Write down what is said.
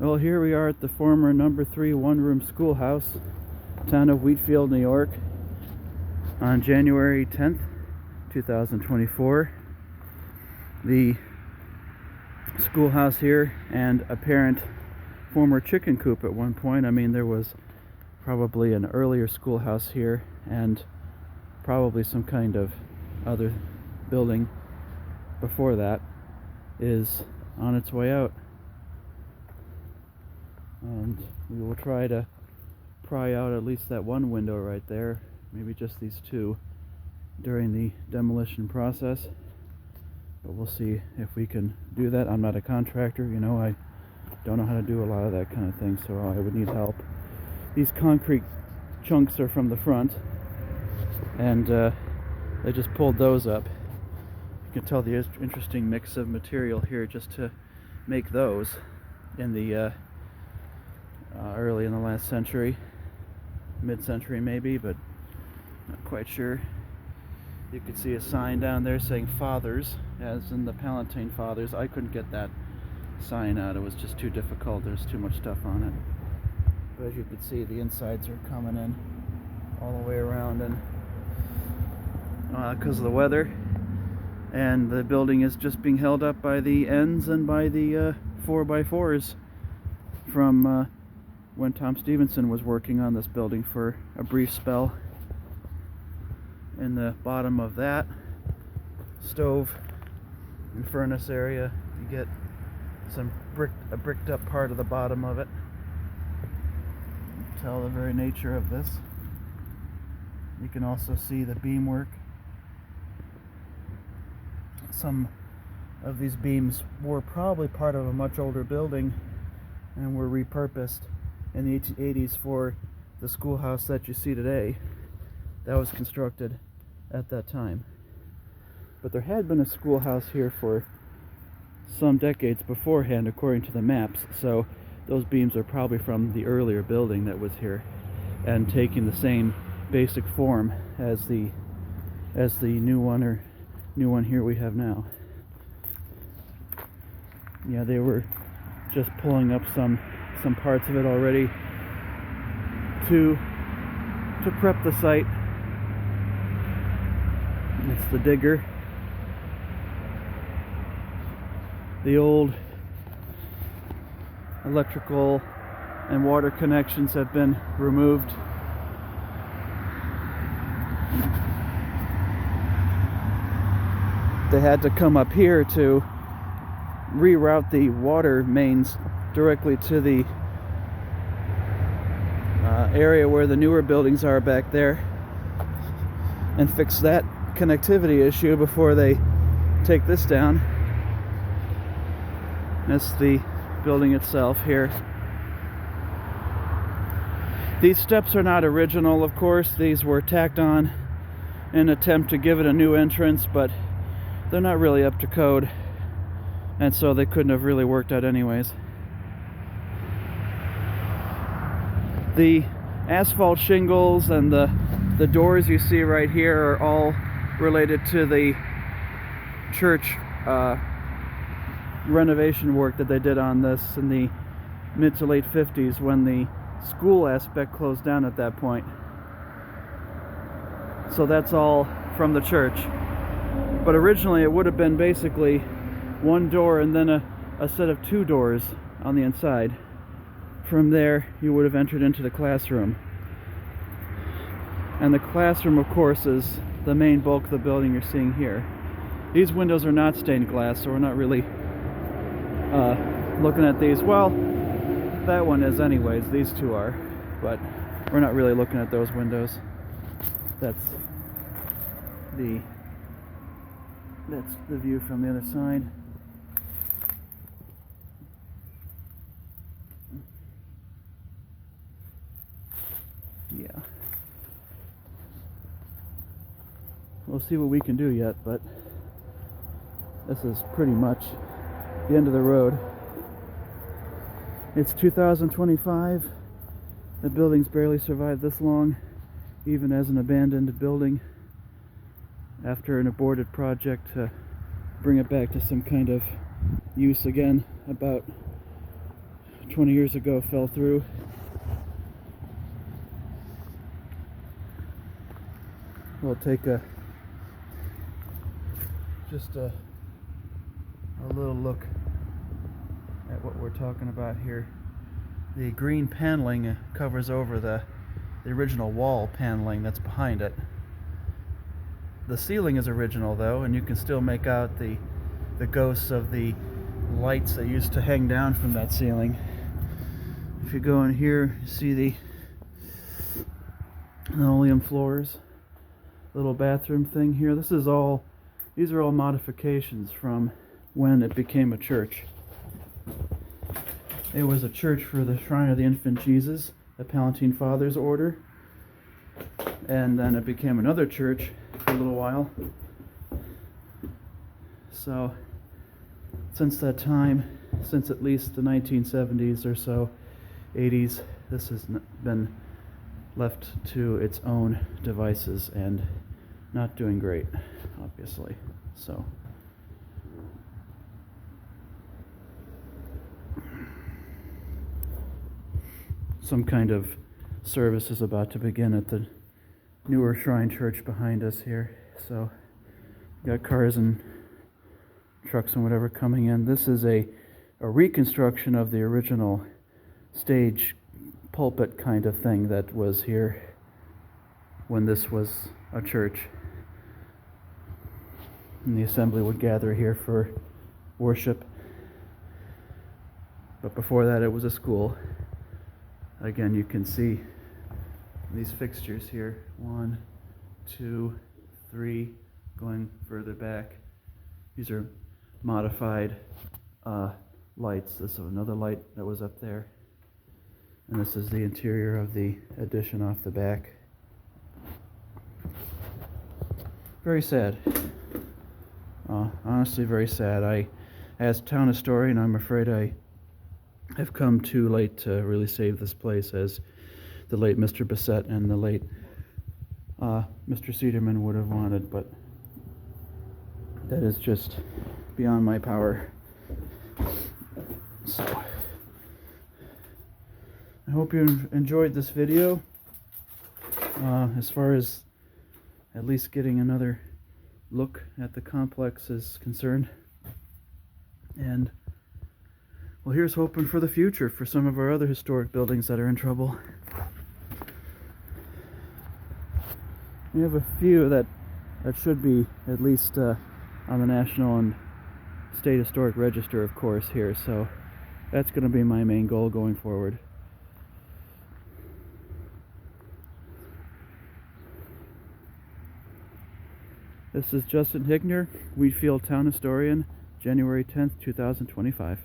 Well, here we are at the former number 3 one-room schoolhouse, town of Wheatfield, New York, on January 10th, 2024. The schoolhouse here and apparent former chicken coop at one point. I mean, there was probably an earlier schoolhouse here and probably some kind of other building before that is on its way out. And we will try to pry out at least that one window right there, maybe just these two, during the demolition process. But we'll see if we can do that. I'm not a contractor, I don't know how to do a lot of that kind of thing, so I would need help. These concrete chunks are from the front, and they just pulled those up. You can tell the interesting mix of material here just to make those in the early in the last century, mid-century maybe, but not quite sure. You could see a sign down there saying Fathers, as in the Palatine Fathers. I couldn't get that sign out, it was just too difficult, there's too much stuff on it. But as you can see, the insides are coming in all the way around, and because of the weather, and the building is just being held up by the ends and by the 4x4s from when Tom Stevenson was working on this building for a brief spell. In the bottom of that stove and furnace area, you get a bricked up part of the bottom of it. You can tell the very nature of this. You can also see the beamwork. Some of these beams were probably part of a much older building and were repurposed in the 1880s for the schoolhouse that you see today. That was constructed at that time. But there had been a schoolhouse here for some decades beforehand, according to the maps, so those beams are probably from the earlier building that was here and taking the same basic form as the new one here we have now. Yeah, they were just pulling up some parts of it already to prep the site. It's the digger. The old electrical and water connections have been removed. They had to come up here to reroute the water mains directly to the area where the newer buildings are back there and fix that connectivity issue before they take this down. That's the building itself here. These steps are not original, of course. These were tacked on in an attempt to give it a new entrance, but they're not really up to code, and so they couldn't have really worked out anyways. The asphalt shingles and the doors you see right here are all related to the church renovation work that they did on this in the mid to late 50s, when the school aspect closed down at that point. So that's all from the church. But originally it would have been basically one door and then a set of two doors on the inside. From there you would have entered into the classroom. And the classroom, of course, is the main bulk of the building you're seeing here. These windows are not stained glass, so we're not really looking at these. Well, that one is anyways, these two are, but we're not really looking at those windows. That's the view from the other side. Yeah. We'll see what we can do yet, but this is pretty much the end of the road. It's 2025. The building's barely survived this long, even as an abandoned building, after an aborted project to bring it back to some kind of use again about 20 years ago fell through. We'll take a little look at what we're talking about here. The green paneling covers over the original wall paneling that's behind it. The ceiling is original though, and you can still make out the ghosts of the lights that used to hang down from that ceiling. If you go in here, you see the linoleum floors, little bathroom thing here. These are all modifications from when it became a church. It was a church for the Shrine of the Infant Jesus, the Palatine Fathers order, and then it became another church for a little while. So since that time, since at least the 1970s or so, 80s, this has been left to its own devices and not doing great, obviously. So some kind of service is about to begin at the newer Shrine Church behind us here. So we got cars and trucks and whatever coming in. This is a reconstruction of the original stage pulpit kind of thing that was here when this was a church. And the assembly would gather here for worship. But before that it was a school. Again, you can see these fixtures here. 1, 2, 3, going further back. These are modified lights. This is another light that was up there. And this is the interior of the addition off the back. Very sad. Honestly, very sad. As town historian, I'm afraid I have come too late to really save this place, as the late Mr. Bissett and the late Mr. Cederman would have wanted, but that is just beyond my power. So I hope you enjoyed this video. As far as at least getting another look at the complex is concerned. And well, here's hoping for the future for some of our other historic buildings that are in trouble. We have a few that should be at least on the National and State Historic Register, of course, here. So that's going to be my main goal going forward. This is Justin Higner, Wheatfield Town Historian, January 10th, 2025.